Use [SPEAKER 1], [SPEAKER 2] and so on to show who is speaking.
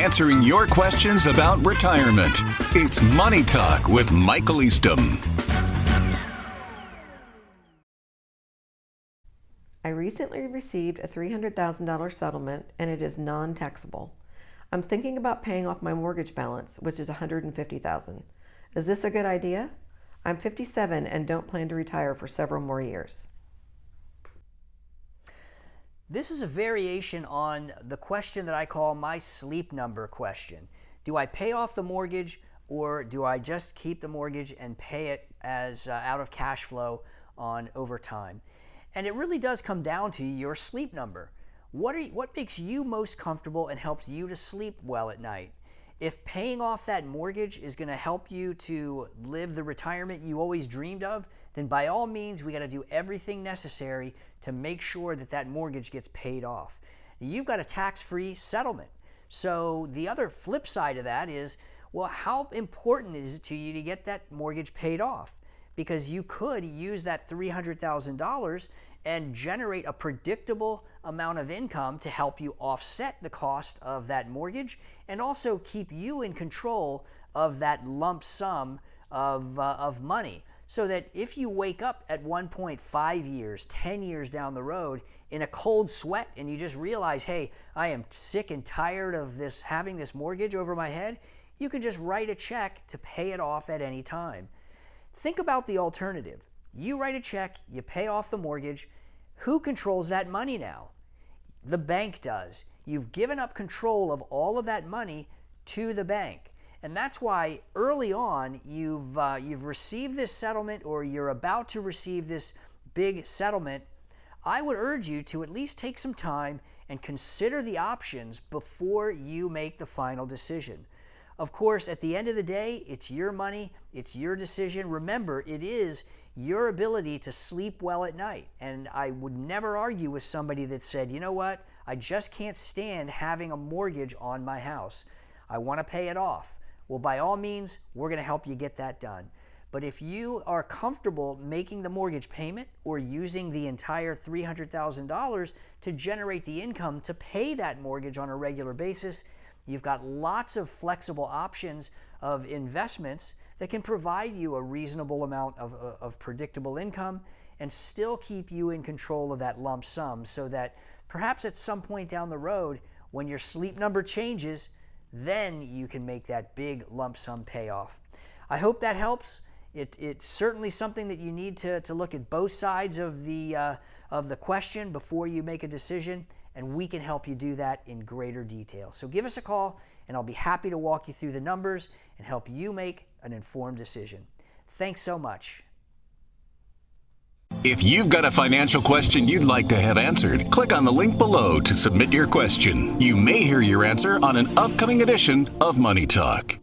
[SPEAKER 1] answering your questions about retirement. It's Money Talk with Michael Eastham.
[SPEAKER 2] I recently received a $300,000 settlement and it is non-taxable. I'm thinking about paying off my mortgage balance, which is $150,000. Is this a good idea? I'm 57 and don't plan to retire for several more years.
[SPEAKER 3] This is a variation on the question that I call my sleep number question. Do I pay off the mortgage or do I just keep the mortgage and pay it as out of cash flow on over time? And it really does come down to your sleep number. What makes you most comfortable and helps you to sleep well at night? If paying off that mortgage is going to help you to live the retirement you always dreamed of, then by all means, we got to do everything necessary to make sure that that mortgage gets paid off. You've got a tax-free settlement. So the other flip side of that is, well, how important is it to you to get that mortgage paid off? Because you could use that $300,000 and generate a predictable amount of income to help you offset the cost of that mortgage and also keep you in control of that lump sum of money. So that if you wake up at 1.5 years, 10 years down the road in a cold sweat and you just realize, hey, I am sick and tired of this having this mortgage over my head, you can just write a check to pay it off at any time. Think about the alternative. You write a check, you pay off the mortgage. Who controls that money now? The bank does. You've given up control of all of that money to the bank. And that's why early on you've received this settlement or you're about to receive this big settlement. I would urge you to at least take some time and consider the options before you make the final decision. Of course, at the end of the day, it's your money, it's your decision. Remember, it is your ability to sleep well at night. And I would never argue with somebody that said, you know what, I just can't stand having a mortgage on my house. I want to pay it off. Well, by all means, we're going to help you get that done. But if you are comfortable making the mortgage payment or using the entire $300,000 to generate the income to pay that mortgage on a regular basis, you've got lots of flexible options of investments that can provide you a reasonable amount of predictable income and still keep you in control of that lump sum so that perhaps at some point down the road, when your sleep number changes, then you can make that big lump sum payoff. I hope that helps. It's certainly something that you need to look at both sides of the question before you make a decision. And we can help you do that in greater detail. So give us a call, and I'll be happy to walk you through the numbers and help you make an informed decision. Thanks so much.
[SPEAKER 1] If you've got a financial question you'd like to have answered, click on the link below to submit your question. You may hear your answer on an upcoming edition of Money Talk.